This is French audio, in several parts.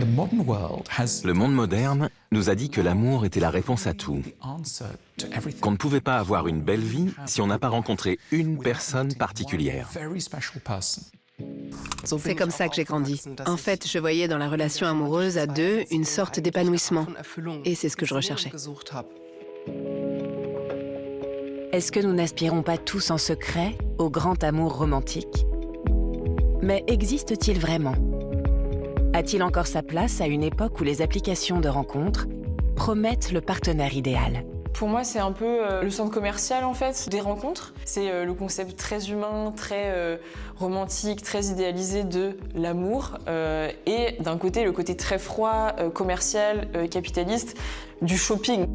Le monde moderne nous a dit que l'amour était la réponse à tout, qu'on ne pouvait pas avoir une belle vie si on n'a pas rencontré une personne particulière. C'est comme ça que j'ai grandi. En fait, je voyais dans la relation amoureuse à deux une sorte d'épanouissement. Et c'est ce que je recherchais. Est-ce que nous n'aspirons pas tous en secret au grand amour romantique? Mais existe-t-il vraiment? A-t-il encore sa place à une époque où les applications de rencontres promettent le partenaire idéal? Pour moi, c'est un peu le centre commercial en fait des rencontres. C'est le concept très humain, très romantique, très idéalisé de l'amour et d'un côté le côté très froid, commercial, capitaliste du shopping.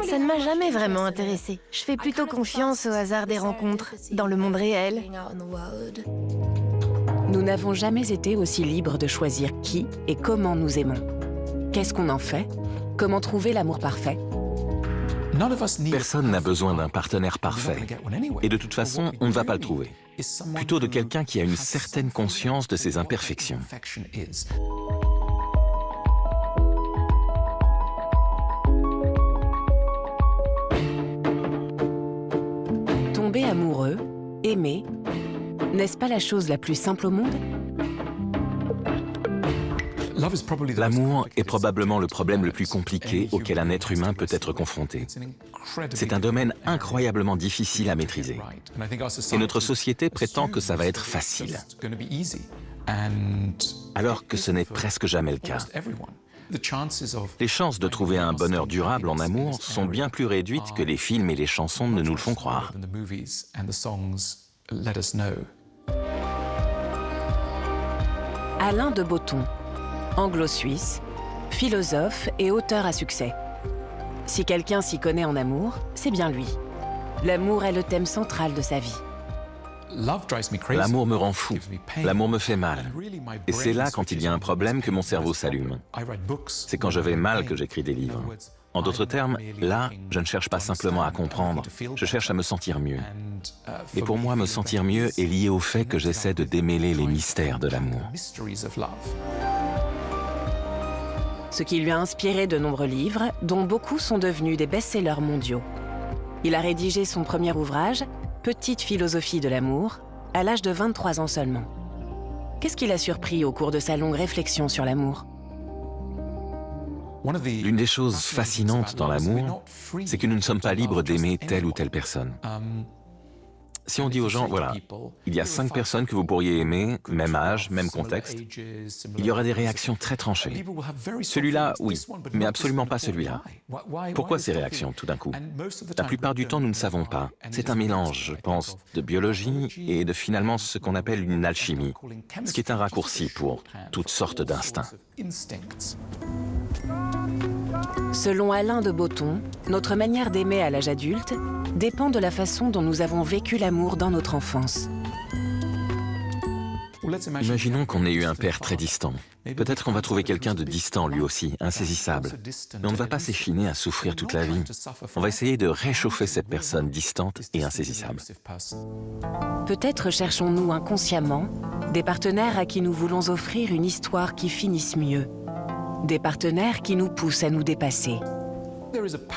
Ça ne m'a jamais vraiment intéressée. Je fais plutôt confiance au hasard des rencontres, dans le monde réel. Nous n'avons jamais été aussi libres de choisir qui et comment nous aimons. Qu'est-ce qu'on en fait? Comment trouver l'amour parfait? Personne n'a besoin d'un partenaire parfait. Et de toute façon, on ne va pas le trouver. Plutôt de quelqu'un qui a une certaine conscience de ses imperfections. Tomber amoureux, aimer, n'est-ce pas la chose la plus simple au monde? L'amour est probablement le problème le plus compliqué auquel un être humain peut être confronté. C'est un domaine incroyablement difficile à maîtriser. Et notre société prétend que ça va être facile. Alors que ce n'est presque jamais le cas. Les chances de trouver un bonheur durable en amour sont bien plus réduites que les films et les chansons ne nous le font croire. Alain de Botton, anglo-suisse, philosophe et auteur à succès. Si quelqu'un s'y connaît en amour, c'est bien lui. L'amour est le thème central de sa vie. L'amour me rend fou, l'amour me fait mal. Et c'est là, quand il y a un problème, que mon cerveau s'allume. C'est quand je vais mal que j'écris des livres. En d'autres termes, là, je ne cherche pas simplement à comprendre, je cherche à me sentir mieux. Et pour moi, me sentir mieux est lié au fait que j'essaie de démêler les mystères de l'amour. Ce qui lui a inspiré de nombreux livres, dont beaucoup sont devenus des best-sellers mondiaux. Il a rédigé son premier ouvrage, Petite philosophie de l'amour, à l'âge de 23 ans seulement. Qu'est-ce qui l'a surpris au cours de sa longue réflexion sur l'amour? L'une des choses fascinantes dans l'amour, c'est que nous ne sommes pas libres d'aimer telle ou telle personne. Si on dit aux gens, voilà, il y a 5 personnes que vous pourriez aimer, même âge, même contexte, il y aura des réactions très tranchées. Celui-là, oui, mais absolument pas celui-là. Pourquoi ces réactions, tout d'un coup? La plupart du temps, nous ne savons pas. C'est un mélange, je pense, de biologie et de finalement ce qu'on appelle une alchimie, ce qui est un raccourci pour toutes sortes d'instincts. Selon Alain de Botton, notre manière d'aimer à l'âge adulte dépend de la façon dont nous avons vécu l'amour dans notre enfance. Imaginons qu'on ait eu un père très distant. Peut-être qu'on va trouver quelqu'un de distant lui aussi, insaisissable. Mais on ne va pas s'échiner à souffrir toute la vie. On va essayer de réchauffer cette personne distante et insaisissable. Peut-être cherchons-nous inconsciemment des partenaires à qui nous voulons offrir une histoire qui finisse mieux. Des partenaires qui nous poussent à nous dépasser.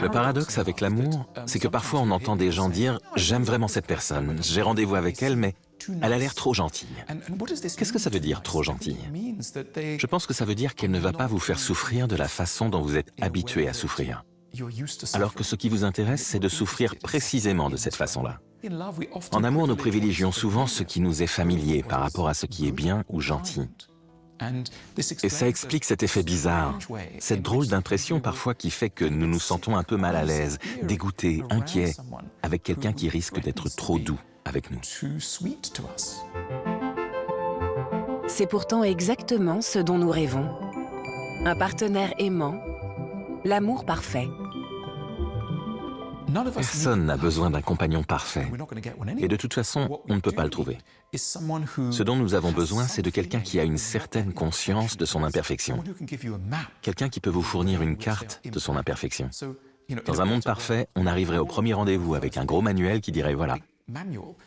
Le paradoxe avec l'amour, c'est que parfois on entend des gens dire « j'aime vraiment cette personne, j'ai rendez-vous avec elle, mais elle a l'air trop gentille ». Qu'est-ce que ça veut dire, trop gentille? Je pense que ça veut dire qu'elle ne va pas vous faire souffrir de la façon dont vous êtes habitué à souffrir. Alors que ce qui vous intéresse, c'est de souffrir précisément de cette façon-là. En amour, nous privilégions souvent ce qui nous est familier par rapport à ce qui est bien ou gentil. Et ça explique cet effet bizarre, cette drôle d'impression parfois qui fait que nous nous sentons un peu mal à l'aise, dégoûtés, inquiets, avec quelqu'un qui risque d'être trop doux avec nous. C'est pourtant exactement ce dont nous rêvons. Un partenaire aimant, l'amour parfait. Personne n'a besoin d'un compagnon parfait. Et de toute façon, on ne peut pas le trouver. Ce dont nous avons besoin, c'est de quelqu'un qui a une certaine conscience de son imperfection. Quelqu'un qui peut vous fournir une carte de son imperfection. Dans un monde parfait, on arriverait au premier rendez-vous avec un gros manuel qui dirait « voilà,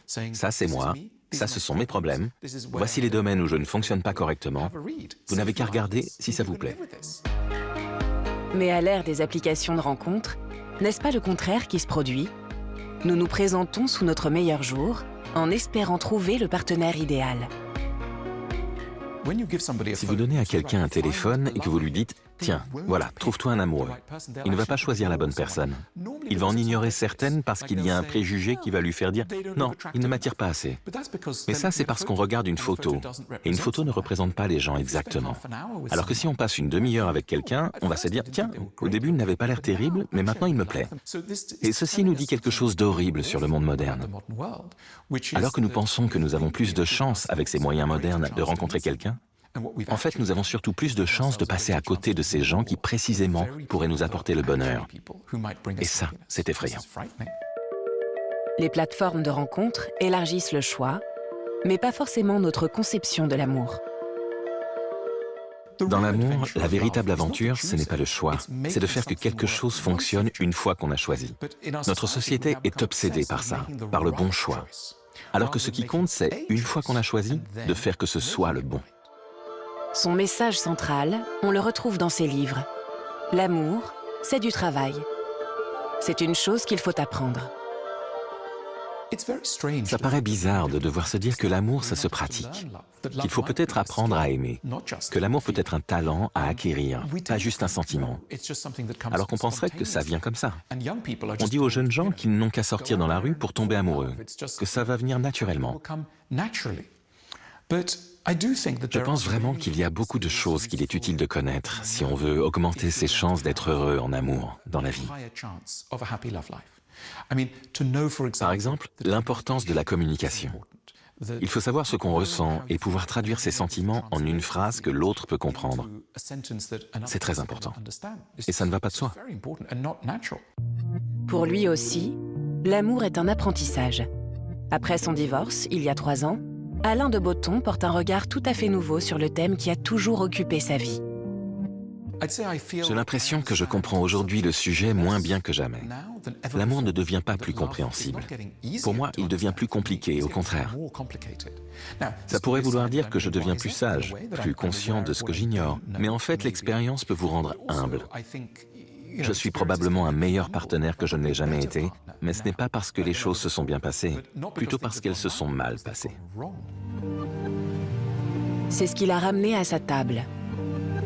ça c'est moi, Ça, ce sont mes problèmes. Voici les domaines où je ne fonctionne pas correctement. Vous n'avez qu'à regarder si ça vous plaît. Mais à l'ère des applications de rencontres, n'est-ce pas le contraire qui se produit? Nous nous présentons sous notre meilleur jour, en espérant trouver le partenaire idéal. Si vous donnez à quelqu'un un téléphone et que vous lui dites « Tiens, voilà, trouve-toi un amoureux », il ne va pas choisir la bonne personne. Il va en ignorer certaines parce qu'il y a un préjugé qui va lui faire dire « Non, il ne m'attire pas assez ». Mais ça, c'est parce qu'on regarde une photo. Et une photo ne représente pas les gens exactement. Alors que si on passe une demi-heure avec quelqu'un, on va se dire « Tiens, au début, il n'avait pas l'air terrible, mais maintenant il me plaît ». Et ceci nous dit quelque chose d'horrible sur le monde moderne. Alors que nous pensons que nous avons plus de chances avec ces moyens modernes de rencontrer quelqu'un, en fait, nous avons surtout plus de chances de passer à côté de ces gens qui, précisément, pourraient nous apporter le bonheur. Et ça, c'est effrayant. Les plateformes de rencontres élargissent le choix, mais pas forcément notre conception de l'amour. Dans l'amour, la véritable aventure, ce n'est pas le choix, c'est de faire que quelque chose fonctionne une fois qu'on a choisi. Notre société est obsédée par ça, par le bon choix. Alors que ce qui compte, c'est, une fois qu'on a choisi, de faire que ce soit le bon. Son message central, on le retrouve dans ses livres. L'amour, c'est du travail. C'est une chose qu'il faut apprendre. Ça paraît bizarre de devoir se dire que l'amour, ça se pratique, qu'il faut peut-être apprendre à aimer, que l'amour peut être un talent à acquérir, pas juste un sentiment. Alors qu'on penserait que ça vient comme ça. On dit aux jeunes gens qu'ils n'ont qu'à sortir dans la rue pour tomber amoureux, que ça va venir naturellement. Je pense vraiment qu'il y a beaucoup de choses qu'il est utile de connaître si on veut augmenter ses chances d'être heureux en amour dans la vie. Par exemple, l'importance de la communication. Il faut savoir ce qu'on ressent et pouvoir traduire ses sentiments en une phrase que l'autre peut comprendre. C'est très important. Et ça ne va pas de soi. Pour lui aussi, l'amour est un apprentissage. Après son divorce, il y a 3 ans, Alain de Botton porte un regard tout à fait nouveau sur le thème qui a toujours occupé sa vie. J'ai l'impression que je comprends aujourd'hui le sujet moins bien que jamais. L'amour ne devient pas plus compréhensible. Pour moi, il devient plus compliqué, au contraire. Ça pourrait vouloir dire que je deviens plus sage, plus conscient de ce que j'ignore. Mais en fait, l'expérience peut vous rendre humble. Je suis probablement un meilleur partenaire que je ne l'ai jamais été, mais ce n'est pas parce que les choses se sont bien passées, plutôt parce qu'elles se sont mal passées. C'est ce qui l'a ramené à sa table.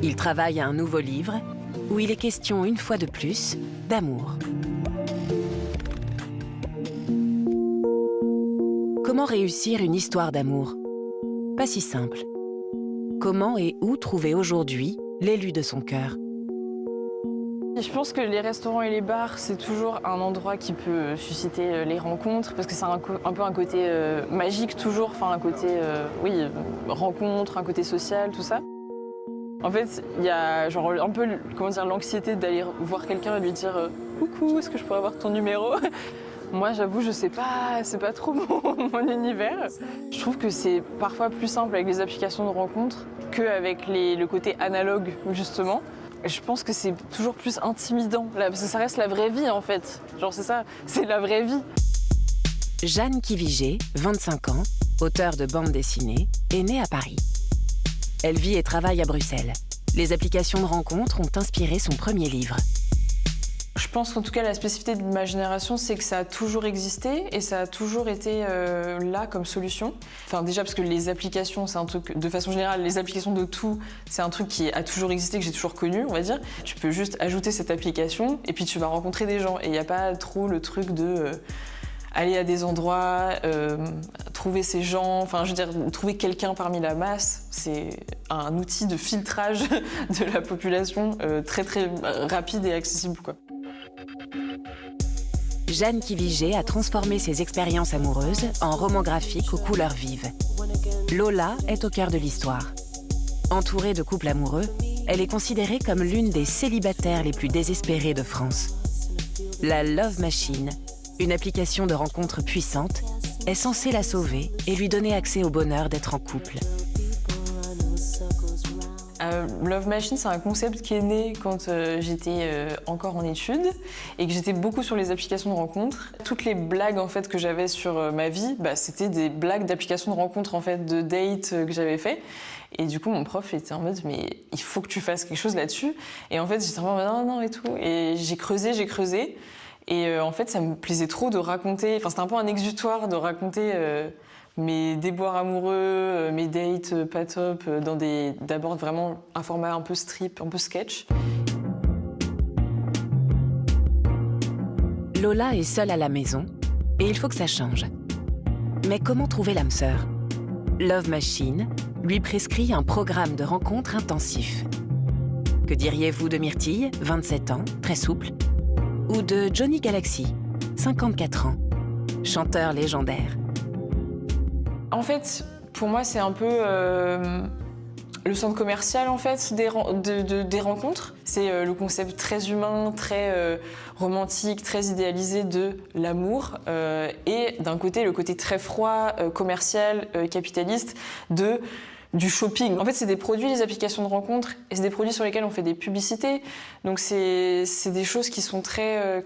Il travaille à un nouveau livre où il est question une fois de plus d'amour. Comment réussir une histoire d'amour? Pas si simple. Comment et où trouver aujourd'hui l'élu de son cœur? Je pense que les restaurants et les bars, c'est toujours un endroit qui peut susciter les rencontres, parce que c'est un peu un côté magique toujours, enfin un côté, rencontre, un côté social, tout ça. En fait, il y a genre un peu, comment dire, l'anxiété d'aller voir quelqu'un et lui dire « Coucou, est-ce que je pourrais avoir ton numéro ?» Moi, j'avoue, je sais pas, c'est pas trop mon univers. Je trouve que c'est parfois plus simple avec les applications de rencontres qu'avec le côté analogue, justement. Je pense que c'est toujours plus intimidant, là, parce que ça reste la vraie vie, en fait. Genre, c'est ça, c'est la vraie vie. Jeanne Kivigé, 25 ans, auteure de bande dessinée, est née à Paris. Elle vit et travaille à Bruxelles. Les applications de rencontres ont inspiré son premier livre. Je pense qu'en tout cas, la spécificité de ma génération, c'est que ça a toujours existé et ça a toujours été là comme solution. Enfin, déjà parce que les applications, c'est un truc, de façon générale, les applications de tout, c'est un truc qui a toujours existé, que j'ai toujours connu, on va dire. Tu peux juste ajouter cette application et puis tu vas rencontrer des gens. Et il n'y a pas trop le truc de aller à des endroits, trouver ces gens, enfin, je veux dire, trouver quelqu'un parmi la masse, c'est un outil de filtrage de la population très très rapide et accessible, quoi. Jeanne Kivigé a transformé ses expériences amoureuses en romans graphiques aux couleurs vives. Lola est au cœur de l'histoire. Entourée de couples amoureux, elle est considérée comme l'une des célibataires les plus désespérées de France. La Love Machine, une application de rencontre puissante, est censée la sauver et lui donner accès au bonheur d'être en couple. Love Machine, c'est un concept qui est né quand j'étais encore en études et que j'étais beaucoup sur les applications de rencontres. Toutes les blagues en fait que j'avais sur ma vie, c'était des blagues d'applications de rencontres en fait, de dates que j'avais fait. Et du coup, mon prof était en mode mais il faut que tu fasses quelque chose là-dessus. Et en fait, j'étais en mode non et tout. Et j'ai creusé. Et en fait, ça me plaisait trop de raconter. Enfin, c'était un peu un exutoire de raconter. Mes déboires amoureux, mes dates pas top, d'abord vraiment un format un peu strip, un peu sketch. Lola est seule à la maison et il faut que ça change. Mais comment trouver l'âme sœur? Love Machine lui prescrit un programme de rencontres intensif. Que diriez-vous de Myrtille, 27 ans, très souple, ou de Johnny Galaxy, 54 ans, chanteur légendaire? En fait, pour moi, c'est un peu le centre commercial en fait, des rencontres. C'est le concept très humain, très romantique, très idéalisé de l'amour. Et d'un côté, le côté très froid, commercial, capitaliste du shopping. En fait, c'est des produits, les applications de rencontres, et c'est des produits sur lesquels on fait des publicités. Donc, c'est des choses qui sont qui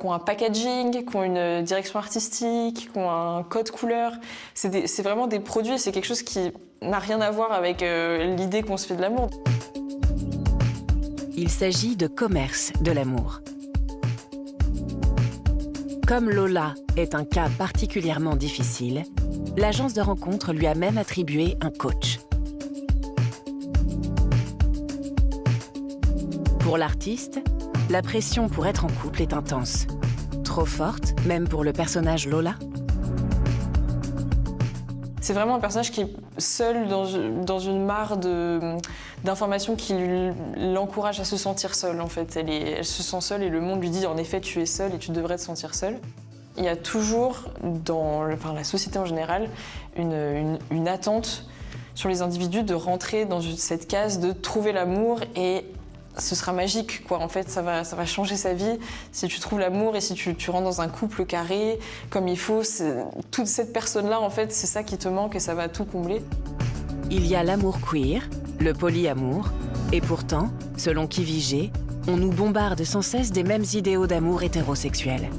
ont un packaging, qui ont une direction artistique, qui ont un code couleur. C'est vraiment des produits, c'est quelque chose qui n'a rien à voir avec l'idée qu'on se fait de l'amour. Il s'agit de commerce de l'amour. Comme Lola est un cas particulièrement difficile, l'agence de rencontre lui a même attribué un coach. Pour l'artiste, la pression pour être en couple est intense. Trop forte, même pour le personnage Lola. C'est vraiment un personnage qui est seul dans une mare d'informations qui l'encourage à se sentir seule en fait. Elle se sent seule et le monde lui dit en effet tu es seule et tu devrais te sentir seule. Il y a toujours dans la société en général une attente sur les individus de rentrer dans cette case de trouver l'amour et ce sera magique, quoi. En fait, ça va changer sa vie si tu trouves l'amour et si tu rentres dans un couple carré comme il faut. Toute cette personne-là, en fait, c'est ça qui te manque et ça va tout combler. Il y a l'amour queer, le polyamour, et pourtant, selon Kivigé, on nous bombarde sans cesse des mêmes idéaux d'amour hétérosexuels.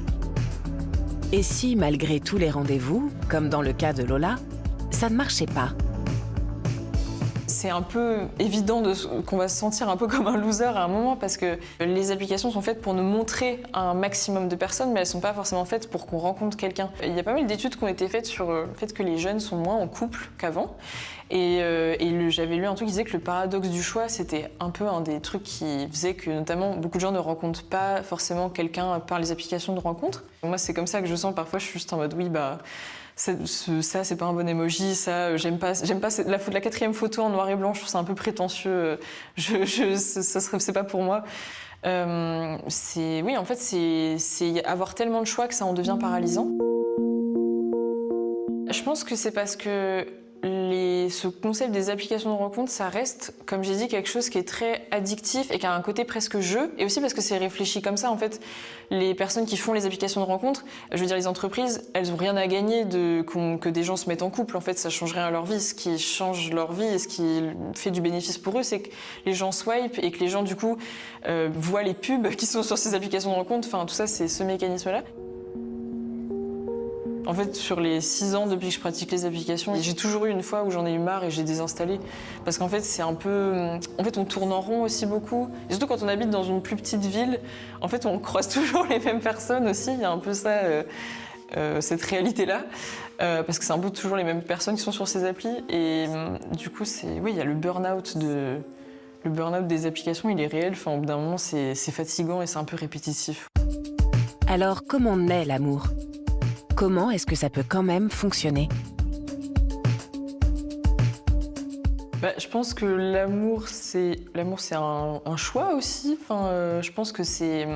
Et si, malgré tous les rendez-vous, comme dans le cas de Lola, ça ne marchait pas? C'est un peu évident qu'on va se sentir un peu comme un loser à un moment parce que les applications sont faites pour nous montrer un maximum de personnes, mais elles ne sont pas forcément faites pour qu'on rencontre quelqu'un. Il y a pas mal d'études qui ont été faites sur le fait que les jeunes sont moins en couple qu'avant. Et j'avais lu un truc qui disait que le paradoxe du choix, c'était un peu un des trucs qui faisait que notamment beaucoup de gens ne rencontrent pas forcément quelqu'un par les applications de rencontres. Moi, c'est comme ça que je sens. Parfois, je suis juste en mode oui, ça c'est pas un bon emoji, ça j'aime pas la 4e photo en noir et blanc, je trouve ça un peu prétentieux, c'est pas pour moi. Oui, en fait c'est avoir tellement de choix que ça en devient paralysant. Je pense que c'est parce que ce concept des applications de rencontre, ça reste, comme j'ai dit, quelque chose qui est très addictif et qui a un côté presque jeu. Et aussi parce que c'est réfléchi comme ça. En fait, les personnes qui font les applications de rencontre, je veux dire les entreprises, elles n'ont rien à gagner que des gens se mettent en couple. En fait, ça ne change rien à leur vie. Ce qui change leur vie et ce qui fait du bénéfice pour eux, c'est que les gens swipent et que les gens, du coup, voient les pubs qui sont sur ces applications de rencontre. Enfin, tout ça, c'est ce mécanisme-là. En fait, sur les 6 ans depuis que je pratique les applications, j'ai toujours eu une fois où j'en ai eu marre et j'ai désinstallé. Parce qu'en fait, c'est un peu... En fait, on tourne en rond aussi beaucoup. Et surtout quand on habite dans une plus petite ville, en fait, on croise toujours les mêmes personnes aussi. Il y a un peu ça, cette réalité-là. Parce que c'est un peu toujours les mêmes personnes qui sont sur ces applis. Et du coup, oui, il y a le burn-out des applications, il est réel. Enfin, au bout d'un moment, c'est fatigant et c'est un peu répétitif. Alors, comment naît l'amour ? Comment est-ce que ça peut quand même fonctionner ? Je pense que l'amour, c'est un choix aussi. Enfin, je pense que c'est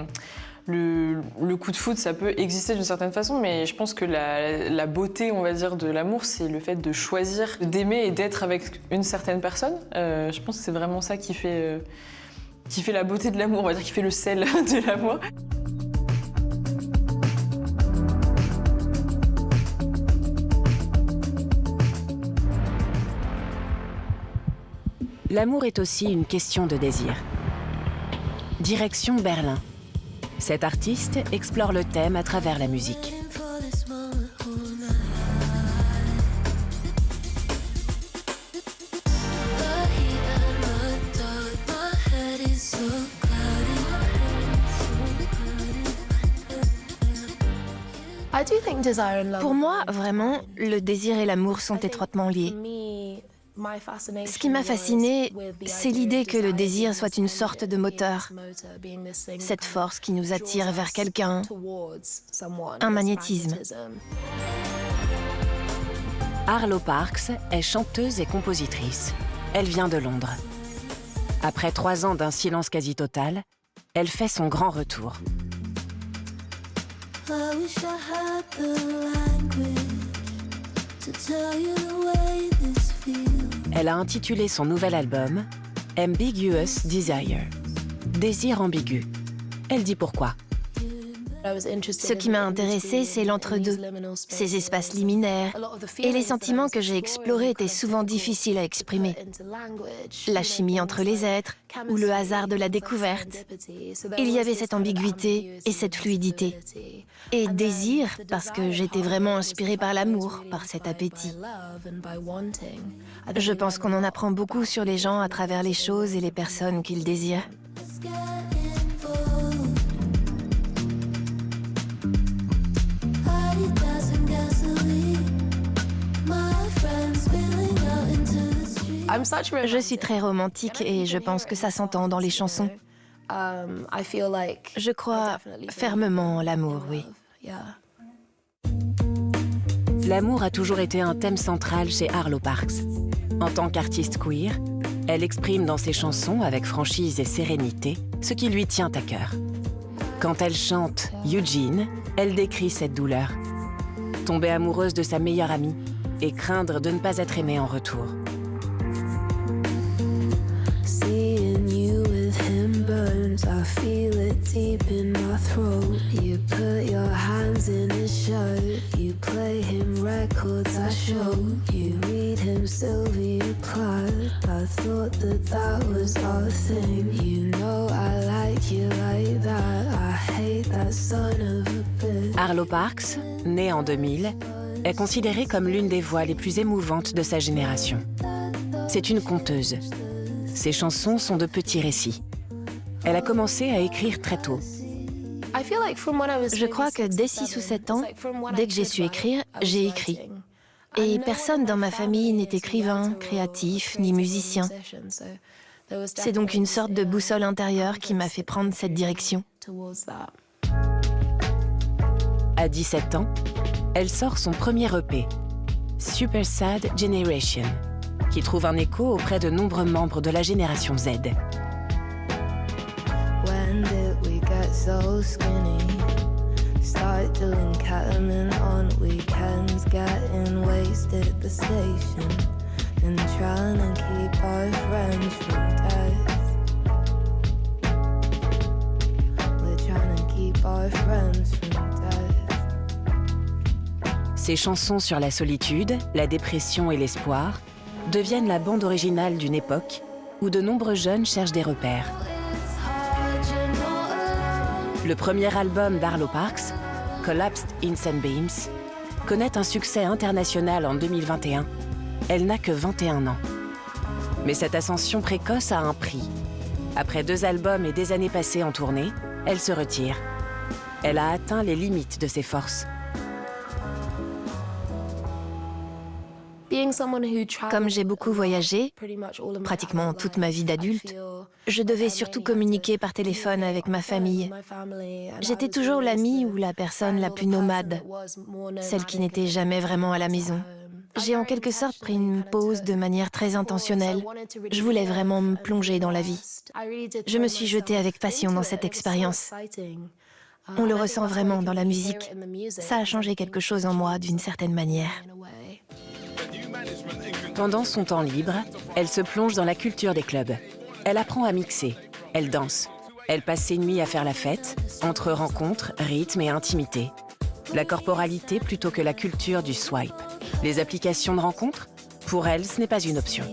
le coup de foudre, ça peut exister d'une certaine façon, mais je pense que la beauté, on va dire, de l'amour, c'est le fait de choisir, d'aimer et d'être avec une certaine personne. Je pense que c'est vraiment ça qui fait la beauté de l'amour, on va dire, qui fait le sel de l'amour. L'amour est aussi une question de désir. Direction Berlin. Cet artiste explore le thème à travers la musique. Pour moi, vraiment, le désir et l'amour sont étroitement liés. Ce qui m'a fascinée, c'est l'idée que le désir soit une sorte de moteur, cette force qui nous attire vers quelqu'un, un magnétisme. Arlo Parks est chanteuse et compositrice. Elle vient de Londres. Après 3 ans d'un silence quasi total, elle fait son grand retour. Elle a intitulé son nouvel album « Ambiguous Desire », désir ambigu. Elle dit pourquoi. Ce qui m'a intéressée, c'est l'entre-deux, ces espaces liminaires, et les sentiments que j'ai explorés étaient souvent difficiles à exprimer. La chimie entre les êtres, ou le hasard de la découverte. Il y avait cette ambiguïté et cette fluidité. Et désir, parce que j'étais vraiment inspirée par l'amour, par cet appétit. Je pense qu'on en apprend beaucoup sur les gens à travers les choses et les personnes qu'ils désirent. Je suis très romantique et je pense que ça s'entend dans les chansons. Je crois fermement en l'amour, oui. L'amour a toujours été un thème central chez Arlo Parks. En tant qu'artiste queer, elle exprime dans ses chansons avec franchise et sérénité ce qui lui tient à cœur. Quand elle chante Eugene, elle décrit cette douleur. Tomber amoureuse de sa meilleure amie et craindre de ne pas être aimée en retour. I feel it deep in my throat. You put your hands in his shirt. You play him records I show. You read him Sylvia Plath. I thought that was our thing. You know I like you like that. I hate that son of a bitch. Arlo Parks, née en 2000, est considérée comme l'une des voix les plus émouvantes de sa génération. C'est une conteuse. Ses chansons sont de petits récits. Elle a commencé à écrire très tôt. Je crois que dès 6 ou 7 ans, dès que j'ai su écrire, j'ai écrit. Et personne dans ma famille n'est écrivain, créatif, ni musicien. C'est donc une sorte de boussole intérieure qui m'a fait prendre cette direction. À 17 ans, elle sort son premier EP, Super Sad Generation, qui trouve un écho auprès de nombreux membres de la génération Z. When did we get so skinny? Start doing Catamount on weekends, getting wasted at the station, and trying to keep our friends from death. We're trying to keep our friends from death. Ses chansons sur la solitude, la dépression et l'espoir deviennent la bande originale d'une époque où de nombreux jeunes cherchent des repères. Le premier album d'Arlo Parks, Collapsed in Sunbeams, connaît un succès international en 2021. Elle n'a que 21 ans. Mais cette ascension précoce a un prix. Après 2 albums et des années passées en tournée, elle se retire. Elle a atteint les limites de ses forces. Comme j'ai beaucoup voyagé, pratiquement toute ma vie d'adulte, je devais surtout communiquer par téléphone avec ma famille. J'étais toujours l'amie ou la personne la plus nomade, celle qui n'était jamais vraiment à la maison. J'ai en quelque sorte pris une pause de manière très intentionnelle. Je voulais vraiment me plonger dans la vie. Je me suis jetée avec passion dans cette expérience. On le ressent vraiment dans la musique. Ça a changé quelque chose en moi d'une certaine manière. Pendant son temps libre, elle se plonge dans la culture des clubs. Elle apprend à mixer, elle danse. Elle passe ses nuits à faire la fête, entre rencontres, rythme et intimité. La corporalité plutôt que la culture du swipe. Les applications de rencontres, pour elle, ce n'est pas une option.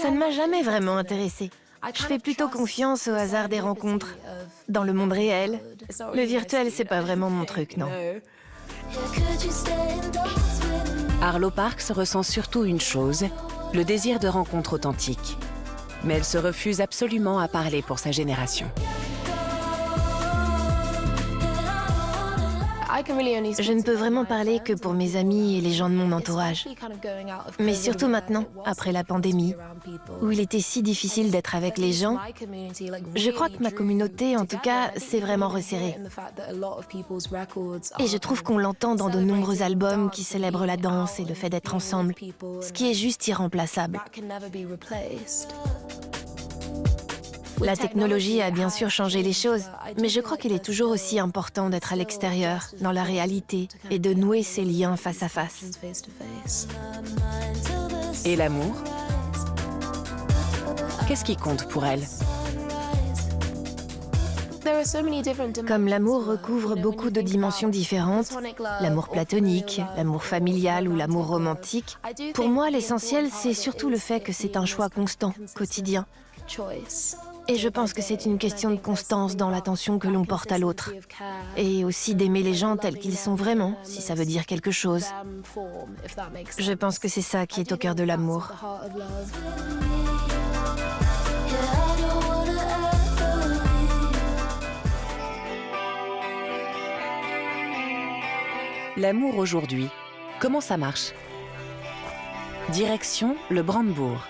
Ça ne m'a jamais vraiment intéressée. Je fais plutôt confiance au hasard des rencontres. Dans le monde réel, le virtuel, c'est pas vraiment mon truc, non. Arlo Parks ressent surtout une chose, le désir de rencontres authentiques. Mais elle se refuse absolument à parler pour sa génération. Je ne peux vraiment parler que pour mes amis et les gens de mon entourage. Mais surtout maintenant, après la pandémie, où il était si difficile d'être avec les gens, je crois que ma communauté, en tout cas, s'est vraiment resserrée. Et je trouve qu'on l'entend dans de nombreux albums qui célèbrent la danse et le fait d'être ensemble, ce qui est juste irremplaçable. La technologie a bien sûr changé les choses, mais je crois qu'il est toujours aussi important d'être à l'extérieur, dans la réalité, et de nouer ces liens face à face. Et l'amour? Qu'est-ce qui compte pour elle? Comme l'amour recouvre beaucoup de dimensions différentes, l'amour platonique, l'amour familial ou l'amour romantique, pour moi l'essentiel c'est surtout le fait que c'est un choix constant, quotidien. Et je pense que c'est une question de constance dans l'attention que l'on porte à l'autre. Et aussi d'aimer les gens tels qu'ils sont vraiment, si ça veut dire quelque chose. Je pense que c'est ça qui est au cœur de l'amour. L'amour aujourd'hui, comment ça marche? Direction le Brandebourg,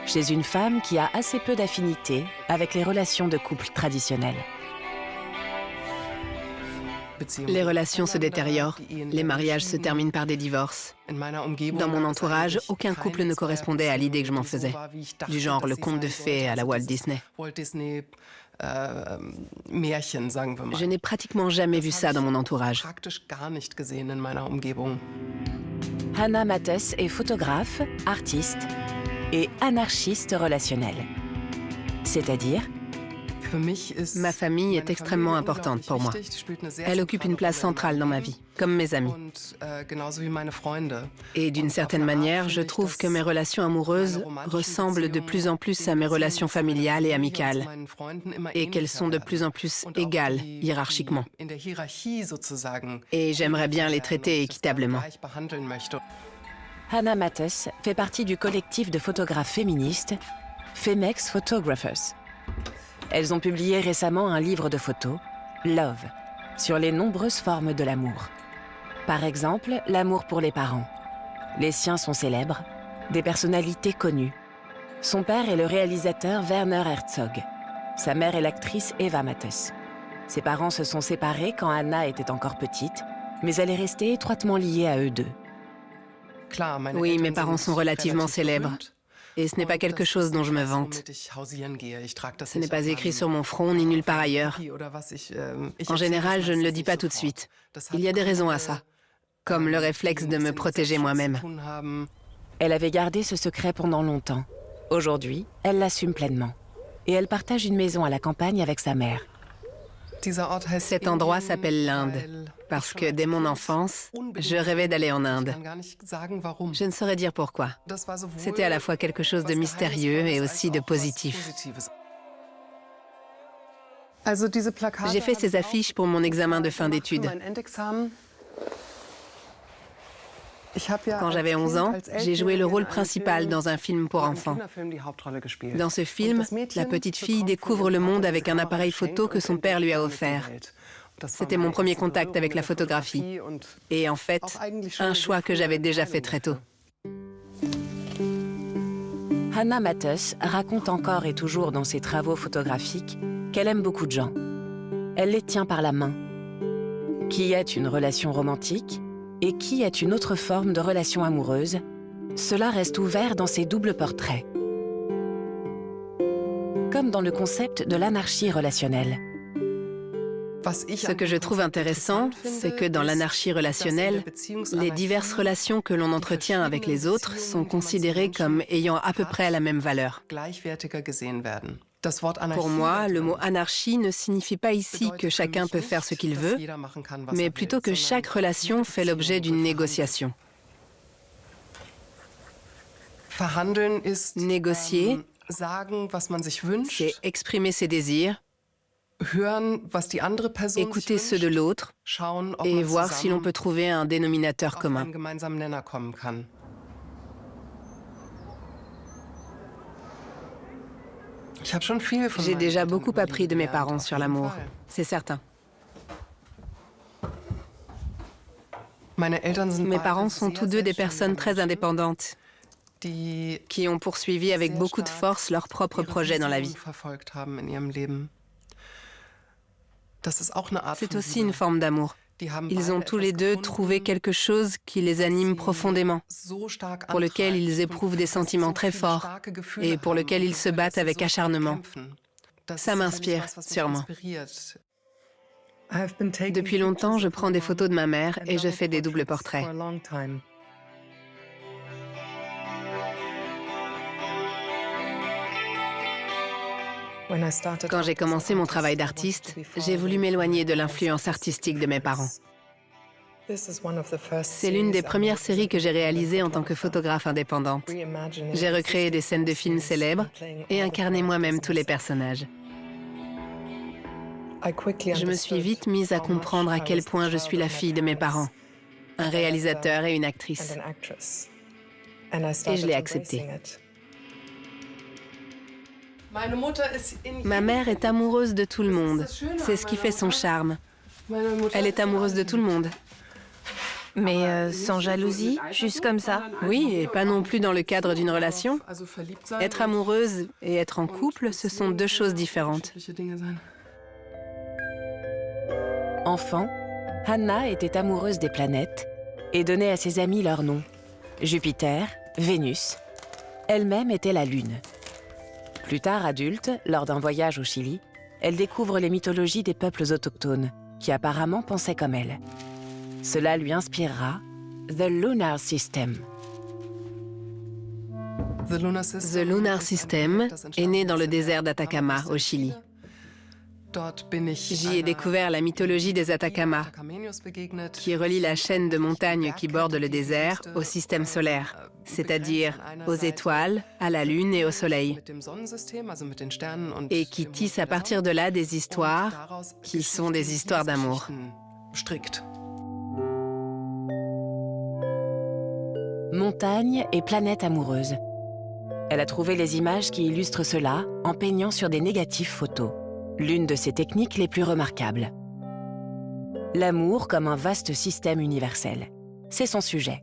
chez une femme qui a assez peu d'affinité avec les relations de couple traditionnelles. Les relations se détériorent, les mariages se terminent par des divorces. Dans mon entourage, aucun couple ne correspondait à l'idée que je m'en faisais. Du genre le conte de fées à la Walt Disney. Je n'ai pratiquement jamais vu ça dans mon entourage. Hannah Mattes est photographe, artiste et anarchiste relationnelle. C'est-à-dire, ma famille est extrêmement importante pour moi. Elle occupe une place centrale dans ma vie, comme mes amis. Et d'une certaine manière, je trouve que mes relations amoureuses ressemblent de plus en plus à mes relations familiales et amicales, et qu'elles sont de plus en plus égales hiérarchiquement. Et j'aimerais bien les traiter équitablement. Hannah Mattes fait partie du collectif de photographes féministes Femex Photographers. Elles ont publié récemment un livre de photos, Love, sur les nombreuses formes de l'amour. Par exemple, l'amour pour les parents. Les siens sont célèbres, des personnalités connues. Son père est le réalisateur Werner Herzog. Sa mère est l'actrice Eva Mattes. Ses parents se sont séparés quand Hannah était encore petite, mais elle est restée étroitement liée à eux deux. Oui, mes parents sont relativement célèbres. Et ce n'est pas quelque chose dont je me vante. Ce n'est pas écrit sur mon front ni nulle part ailleurs. En général, je ne le dis pas tout de suite. Il y a des raisons à ça, comme le réflexe de me protéger moi-même. Elle avait gardé ce secret pendant longtemps. Aujourd'hui, elle l'assume pleinement. Et elle partage une maison à la campagne avec sa mère. Cet endroit s'appelle l'Inde, parce que dès mon enfance, je rêvais d'aller en Inde. Je ne saurais dire pourquoi. C'était à la fois quelque chose de mystérieux et aussi de positif. J'ai fait ces affiches pour mon examen de fin d'études. Quand j'avais 11 ans, j'ai joué le rôle principal dans un film pour enfants. Dans ce film, la petite fille découvre le monde avec un appareil photo que son père lui a offert. C'était mon premier contact avec la photographie. Et en fait, un choix que j'avais déjà fait très tôt. Hannah Mattes raconte encore et toujours dans ses travaux photographiques qu'elle aime beaucoup de gens. Elle les tient par la main. Qui est une relation romantique et qui est une autre forme de relation amoureuse, cela reste ouvert dans ses doubles portraits. Comme dans le concept de l'anarchie relationnelle. Ce que je trouve intéressant, c'est que dans l'anarchie relationnelle, les diverses relations que l'on entretient avec les autres sont considérées comme ayant à peu près la même valeur. Pour moi, le mot anarchie ne signifie pas ici que chacun peut faire ce qu'il veut, mais plutôt que chaque relation fait l'objet d'une négociation. Négocier, c'est exprimer ses désirs, écouter ceux de l'autre et voir si l'on peut trouver un dénominateur commun. J'ai déjà beaucoup appris de mes parents sur l'amour, c'est certain. Mes parents sont tous deux des personnes très indépendantes qui ont poursuivi avec beaucoup de force leurs propres projets dans la vie. C'est aussi une forme d'amour. Ils ont tous les deux trouvé quelque chose qui les anime profondément, pour lequel ils éprouvent des sentiments très forts et pour lequel ils se battent avec acharnement. Ça m'inspire, sûrement. Depuis longtemps, je prends des photos de ma mère et je fais des doubles portraits. Quand j'ai commencé mon travail d'artiste, j'ai voulu m'éloigner de l'influence artistique de mes parents. C'est l'une des premières séries que j'ai réalisées en tant que photographe indépendante. J'ai recréé des scènes de films célèbres et incarné moi-même tous les personnages. Je me suis vite mise à comprendre à quel point je suis la fille de mes parents, un réalisateur et une actrice. Et je l'ai accepté. Ma mère est amoureuse de tout le monde. C'est ce qui fait son charme. Elle est amoureuse de tout le monde. Mais sans jalousie, juste comme ça? Oui, et pas non plus dans le cadre d'une relation. Être amoureuse et être en couple, ce sont deux choses différentes. Enfant, Hannah était amoureuse des planètes et donnait à ses amis leurs noms. Jupiter, Vénus. Elle-même était la Lune. Plus tard adulte, lors d'un voyage au Chili, elle découvre les mythologies des peuples autochtones, qui apparemment pensaient comme elle. Cela lui inspirera The Lunar System. The Lunar System est né dans le désert d'Atacama, au Chili. J'y ai découvert la mythologie des Atacama, qui relie la chaîne de montagnes qui borde le désert au système solaire, c'est-à-dire aux étoiles, à la Lune et au Soleil, et qui tisse à partir de là des histoires qui sont des histoires d'amour. Montagne et planète amoureuse. Elle a trouvé les images qui illustrent cela en peignant sur des négatifs photos. L'une de ses techniques les plus remarquables. L'amour comme un vaste système universel. C'est son sujet.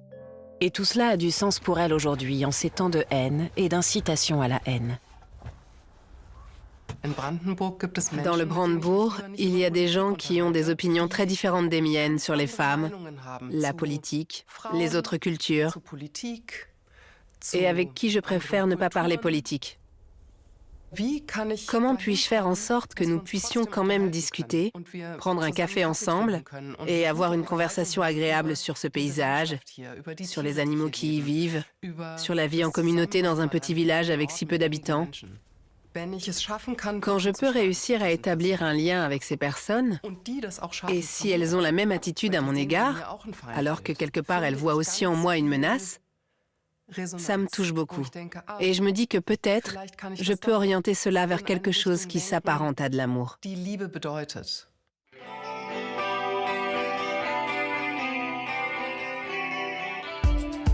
Et tout cela a du sens pour elle aujourd'hui, en ces temps de haine et d'incitation à la haine. Dans le Brandebourg, il y a des gens qui ont des opinions très différentes des miennes sur les femmes, la politique, les autres cultures, et avec qui je préfère ne pas parler politique. Comment puis-je faire en sorte que nous puissions quand même discuter, prendre un café ensemble et avoir une conversation agréable sur ce paysage, sur les animaux qui y vivent, sur la vie en communauté dans un petit village avec si peu d'habitants? Quand je peux réussir à établir un lien avec ces personnes, et si elles ont la même attitude à mon égard, alors que quelque part elles voient aussi en moi une menace, ça me touche beaucoup. Et je me dis que peut-être, je peux orienter cela vers quelque chose qui s'apparente à de l'amour.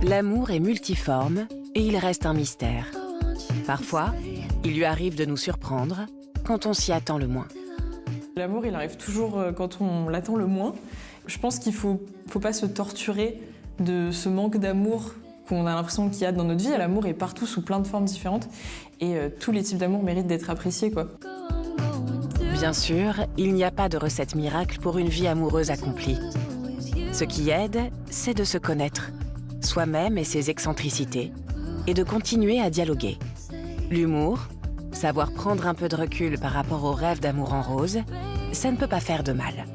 L'amour est multiforme et il reste un mystère. Parfois, il lui arrive de nous surprendre quand on s'y attend le moins. L'amour, il arrive toujours quand on l'attend le moins. Je pense qu'il faut pas se torturer de ce manque d'amour qu'on a l'impression qu'il y a dans notre vie. L'amour est partout sous plein de formes différentes et tous les types d'amour méritent d'être appréciés, quoi. Bien sûr, il n'y a pas de recette miracle pour une vie amoureuse accomplie. Ce qui aide, c'est de se connaître, soi-même et ses excentricités, et de continuer à dialoguer. L'humour, savoir prendre un peu de recul par rapport au rêve d'amour en rose, ça ne peut pas faire de mal.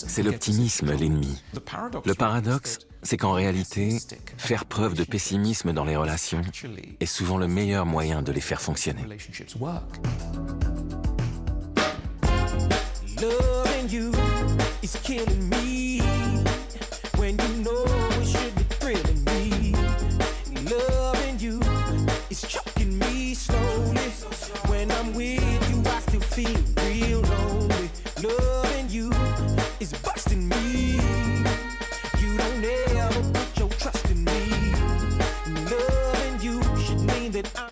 C'est l'optimisme l'ennemi. Le paradoxe, c'est qu'en réalité, faire preuve de pessimisme dans les relations est souvent le meilleur moyen de les faire fonctionner. When you know it should be thrilling me. Love that